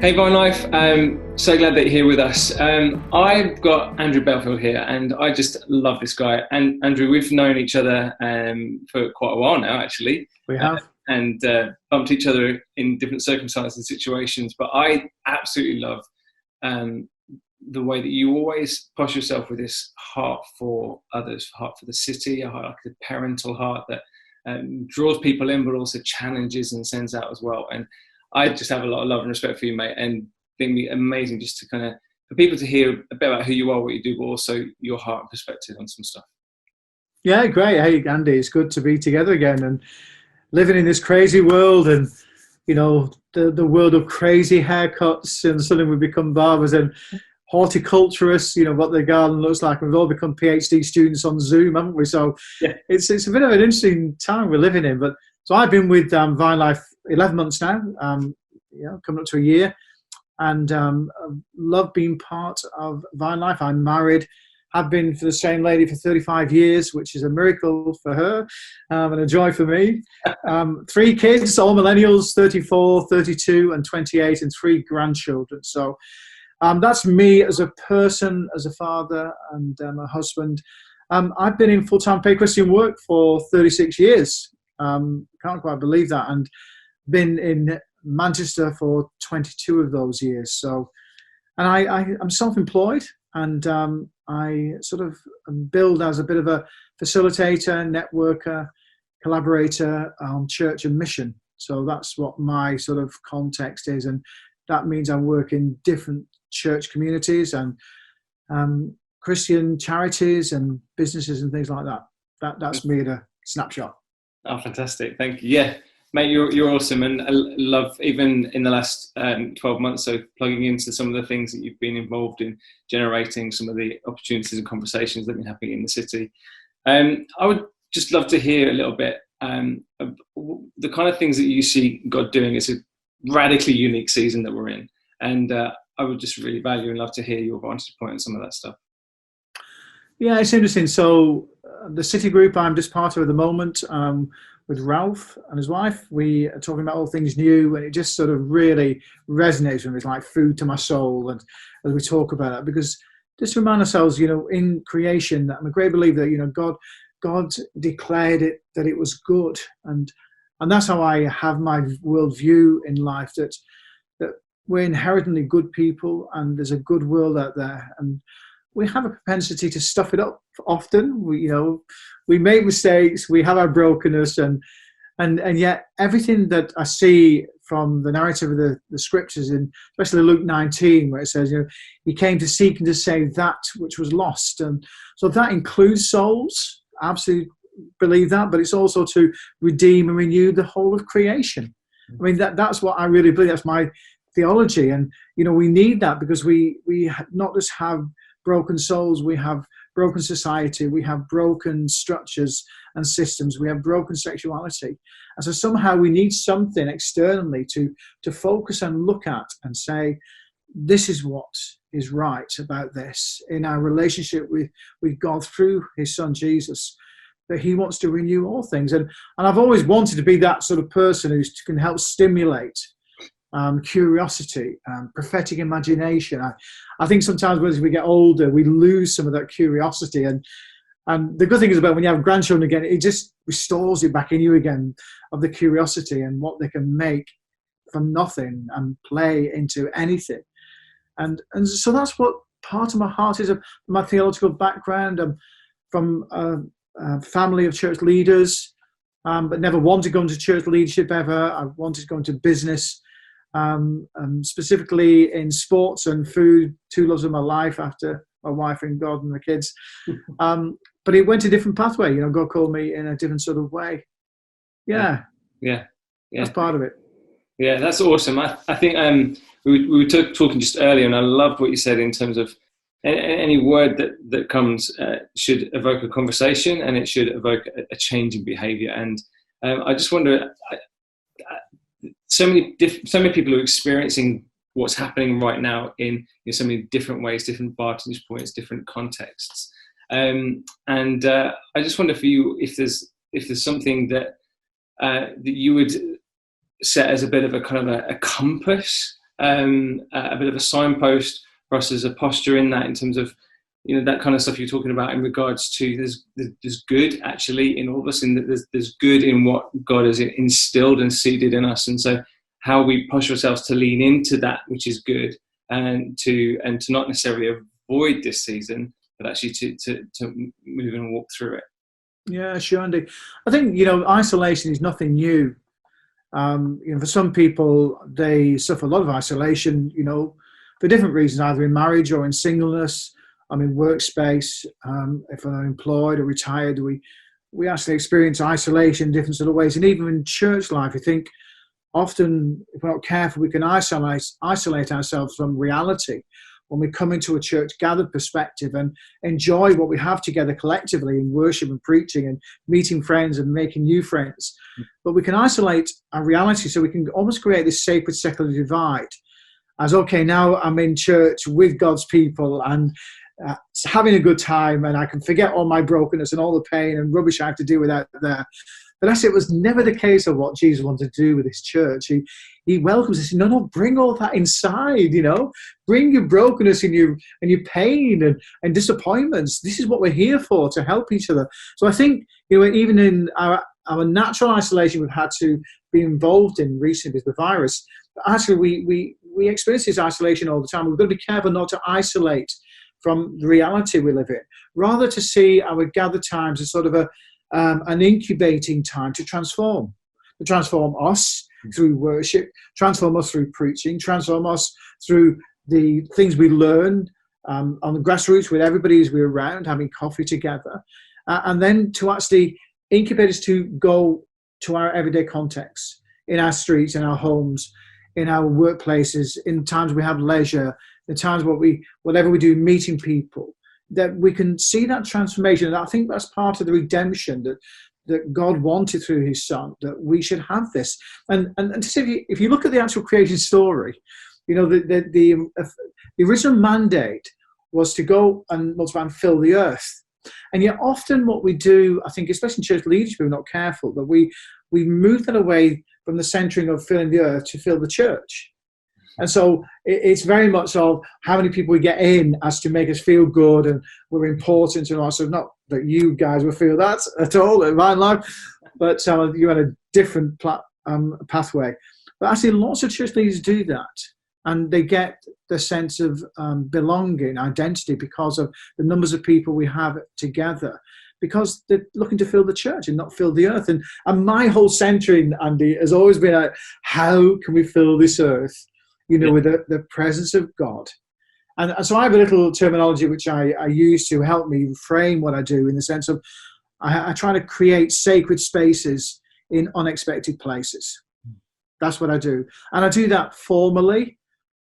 Hey Vine Life, so glad that you're here with us. I've got Andrew Belfield here, and I just love this guy. And Andrew, we've known each other for quite a while now, actually. We have. And bumped each other in different circumstances and situations. But I absolutely love the way that you always push yourself with this heart for others, heart for the city, a heart, like a parental heart that draws people in, but also challenges and sends out as well. And I just have a lot of love and respect for you, mate, and think it'd be amazing just to kind of, for people to hear a bit about who you are, what you do, but also your heart and perspective on some stuff. Yeah, great. Hey, Andy, it's good to be together again and living in this crazy world, and you know, the world of crazy haircuts, and suddenly we become barbers and horticulturists, you know, what the garden looks like. We've all become PhD students on Zoom, haven't we? So yeah, it's a bit of an interesting time we're living in. But so I've been with Vine Life 11 months now, coming up to a year, and love being part of Vine Life. I'm married, have been for the same lady for 35 years, which is a miracle for her and a joy for me. 3 kids, all millennials, 34, 32 and 28, and 3 grandchildren. So that's me as a person, as a father, and a husband. I've been in full-time paid Christian work for 36 years. Can't quite believe that, and been in Manchester for 22 of those years. So, and I'm self-employed, and I sort of build as a bit of a facilitator, networker, collaborator on church and mission. So that's what my sort of context is, and that means I work in different church communities and Christian charities and businesses and things like that. That's me at a snapshot. Oh, fantastic. Thank you. Yeah, mate, you're awesome. And I love, even in the last 12 months, so plugging into some of the things that you've been involved in, generating some of the opportunities and conversations that have been happening in the city. I would just love to hear a little bit of the kind of things that you see God doing. It's a radically unique season that we're in. And I would just really value and love to hear your vantage point on some of that stuff. Yeah, it's interesting. So the city group I'm just part of at the moment, with Ralph and his wife, we are talking about all things new, and it just sort of really resonates with me. It's like food to my soul, and as we talk about it, because just to remind ourselves, you know, in creation, I'm a great believer that, you know, God declared it that it was good, and that's how I have my worldview in life, that we're inherently good people, and there's a good world out there, and we have a propensity to stuff it up often. We make mistakes, we have our brokenness, and yet everything that I see from the narrative of the scriptures, in especially Luke 19, where it says, you know, he came to seek and to save that which was lost. And so that includes souls. I absolutely believe that, but it's also to redeem and renew the whole of creation. I mean, that's what I really believe. That's my theology. And, you know, we need that, because we not just have broken souls, we have broken society, we have broken structures and systems, we have broken sexuality. And so somehow we need something externally to focus and look at and say, this is what is right about this in our relationship with God through his son Jesus, that he wants to renew all things. And I've always wanted to be that sort of person who can help stimulate curiosity, prophetic imagination. I think sometimes as we get older, we lose some of that curiosity. And the good thing is about when you have grandchildren again, it just restores it back in you again, of the curiosity and what they can make from nothing and play into anything. And so that's what part of my heart is, of my theological background. I'm from a family of church leaders, but never wanted to go into church leadership ever. I wanted to go into business, specifically in sports and food, 2 loves of my life after my wife and God and the kids. But it went a different pathway. You know, God called me in a different sort of way. Yeah. That's part of it. Yeah, that's awesome. I think we were talking just earlier, and I loved what you said in terms of any word that comes should evoke a conversation, and it should evoke a change in behaviour. And I just wonder, so many people are experiencing what's happening right now in so many different ways, different vantage points, different contexts. And I just wonder for you if there's something that you would set as a bit of a kind of a compass a bit of a signpost for us as a posture in that, in terms of, that kind of stuff you're talking about in regards to there's good actually in all of us, and there's good in what God has instilled and seeded in us, and so how we push ourselves to lean into that which is good, and to not necessarily avoid this season, but actually to move and walk through it. Yeah, sure, Andy. I think isolation is nothing new. For some people, they suffer a lot of isolation, for different reasons, either in marriage or in singleness. Workspace. If we're unemployed or retired, we actually experience isolation in different sort of ways. And even in church life, I think often, if we're not careful, we can isolate ourselves from reality when we come into a church gathered perspective and enjoy what we have together collectively in worship and preaching and meeting friends and making new friends. But we can isolate our reality, so we can almost create this sacred secular divide as, okay, now I'm in church with God's people and having a good time, and I can forget all my brokenness and all the pain and rubbish I have to deal with out there. But actually, it was never the case of what Jesus wanted to do with his church. He welcomes us. No, bring all that inside, Bring your brokenness and your pain and disappointments. This is what we're here for, to help each other. So I think, even in our natural isolation we've had to be involved in recently with the virus, actually we experience this isolation all the time. We've got to be careful not to isolate from the reality we live in, rather to see our gathered times as sort of an incubating time to transform us through worship, transform us through preaching, transform us through the things we learn on the grassroots with everybody as we're around, having coffee together, and then to actually incubate us to go to our everyday context, in our streets, in our homes, in our workplaces, in times we have leisure, the times whatever we do, meeting people, that we can see that transformation. And I think that's part of the redemption that God wanted through his son, that we should have this. And to say, if you look at the actual creation story, the original mandate was to go and multiply and fill the earth. And yet often what we do, I think, especially in church leadership, we're not careful, that we move that away from the centering of filling the earth to fill the church. And so it's very much of how many people we get in as to make us feel good and we're important and all. So not that you guys will feel that at all in my life, but you had a different pathway. But actually lots of church leaders do that. And they get the sense of belonging, identity, because of the numbers of people we have together, because they're looking to fill the church and not fill the earth. And my whole centering, Andy, has always been how can we fill this earth, with the presence of God. And so I have a little terminology which I use to help me frame what I do, in the sense of I try to create sacred spaces in unexpected places. That's what I do. And I do that formally,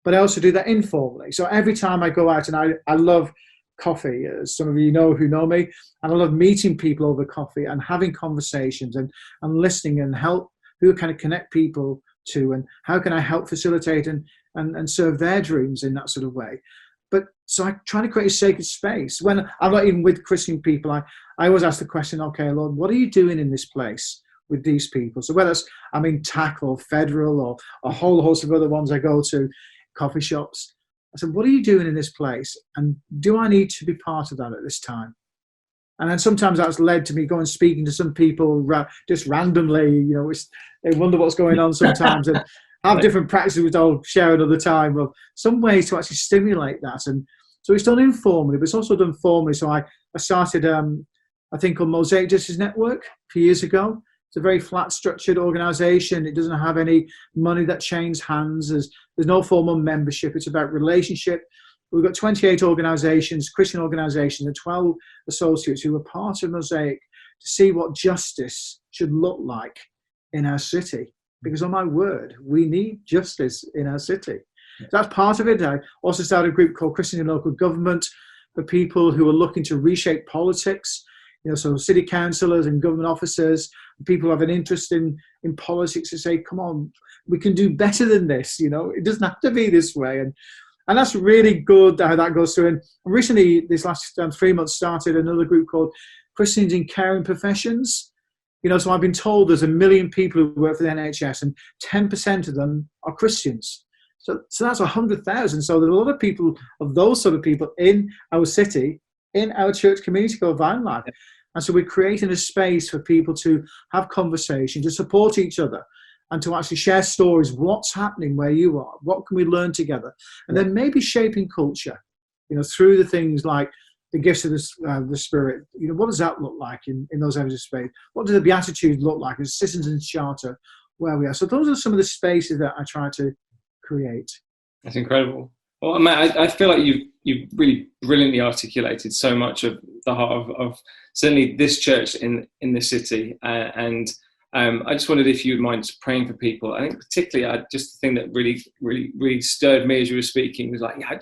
but I also do that informally. So every time I go out, and I love coffee, as some of you know who know me, and I love meeting people over coffee and having conversations and listening and help who kind of connect people to, and how can I help facilitate and serve their dreams in that sort of way. But so I try to create a sacred space. When I'm not even with Christian people, I always ask the question, okay, Lord, what are you doing in this place with these people? So whether I'm in TAC or Federal or a whole host of other ones I go to, coffee shops, I said, what are you doing in this place? And do I need to be part of that at this time? And then sometimes that's led to me going speaking to some people just randomly, they wonder what's going on sometimes, and have different practices which I'll share another time, of some ways to actually stimulate that. And so it's done informally, but it's also done formally. So I started a thing called Mosaic Justice Network a few years ago. It's a very flat structured organisation. It doesn't have any money that changes hands. There's no formal membership. It's about relationship. We've got 28 organisations, Christian organisations, and 12 associates who are part of Mosaic to see what justice should look like in our city. Because, oh my word, we need justice in our city. So that's part of it. I also started a group called Christian and Local Government for people who are looking to reshape politics. So city councillors and government officers, people who have an interest in politics, to say, come on, we can do better than this. It doesn't have to be this way. And that's really good how that goes through. And recently, this last 3 months, started another group called Christians in Caring Professions. So I've been told there's 1 million people who work for the NHS, and 10% of them are Christians. So that's 100,000. So there's a lot of people, of those sort of people in our city, in our church community called Vine Life. And so we're creating a space for people to have conversation, to support each other, and to actually share stories. What's happening where you are? What can we learn together? And then maybe shaping culture, through the things like the gifts of the Spirit. What does that look like in those areas of space? What do the Beatitudes look like as Citizens Charter where we are? So those are some of the spaces that I try to create. That's incredible. Well, Matt, I feel like you've really brilliantly articulated so much of the heart of certainly this church in the city. And I just wondered if you would mind praying for people. I think particularly, just the thing that really stirred me as you were speaking was like, I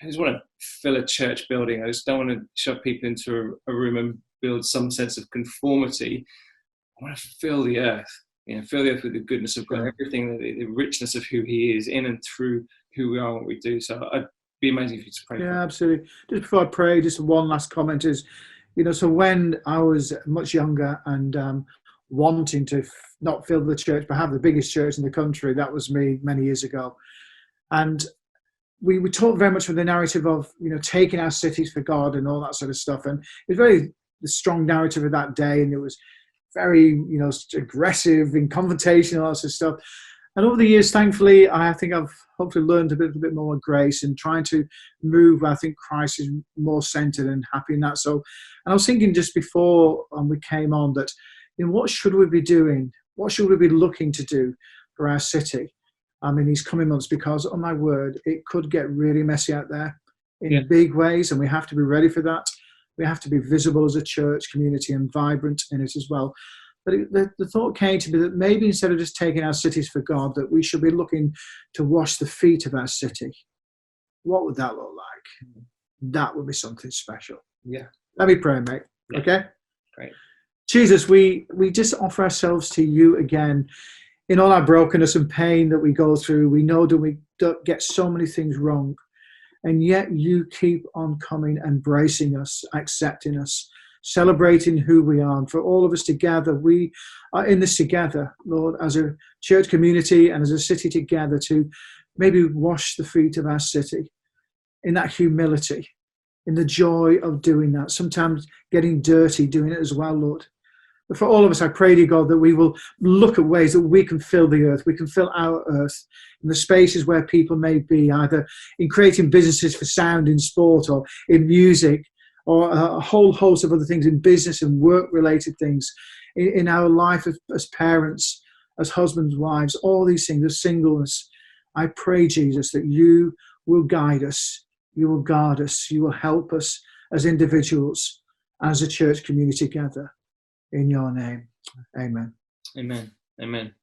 just want to fill a church building. I just don't want to shove people into a room and build some sense of conformity. I want to fill the earth. Fill the earth with the goodness of God, everything, the richness of who He is in and through who we are and what we do. So I'd be amazing if you to pray. Yeah, absolutely. Just before I pray, just one last comment is, so when I was much younger and wanting to not fill the church, but have the biggest church in the country, that was me many years ago. And we talked very much with the narrative of, taking our cities for God and all that sort of stuff. And it was very the strong narrative of that day. And it was very, aggressive in confrontation, all that sort of stuff. And over the years, thankfully, I think I've hopefully learned a bit more grace and trying to move where I think Christ is more centered and happy in that. So, and I was thinking just before we came on that, what should we be doing? What should we be looking to do for our city in these coming months? Because, oh my word, it could get really messy out there in big ways, and we have to be ready for that. We have to be visible as a church community and vibrant in it as well. But the thought came to me that maybe instead of just taking our cities for God, that we should be looking to wash the feet of our city. What would that look like? That would be something special. Yeah. Let me pray, mate. Yeah. Okay? Great. Jesus, we just offer ourselves to you again. In all our brokenness and pain that we go through, we know that we get so many things wrong. And yet you keep on coming, embracing us, accepting us, celebrating who we are. And for all of us together, we are in this together, Lord, as a church community and as a city together to maybe wash the feet of our city in that humility, in the joy of doing that, sometimes getting dirty doing it as well, Lord. But for all of us, I pray to God that we will look at ways that we can fill the earth, we can fill our earth in the spaces where people may be, either in creating businesses for sound in sport or in music, or a whole host of other things in business and work-related things, in our life as parents, as husbands, wives, all these things, as singleness. I pray, Jesus, that you will guide us, you will guard us, you will help us as individuals, as a church community together. In your name, amen. Amen. Amen.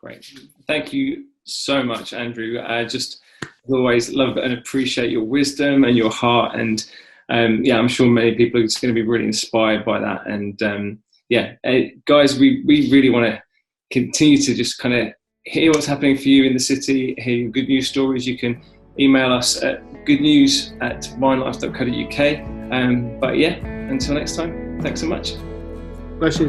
Great. Thank you so much, Andrew. I just always love and appreciate your wisdom and your heart. And I'm sure many people are just going to be really inspired by that. And guys, we really want to continue to just kind of hear what's happening for you in the city, hear your good news stories. You can email us at goodnews@vinelife.co.uk. Until next time, thanks so much. Bless you.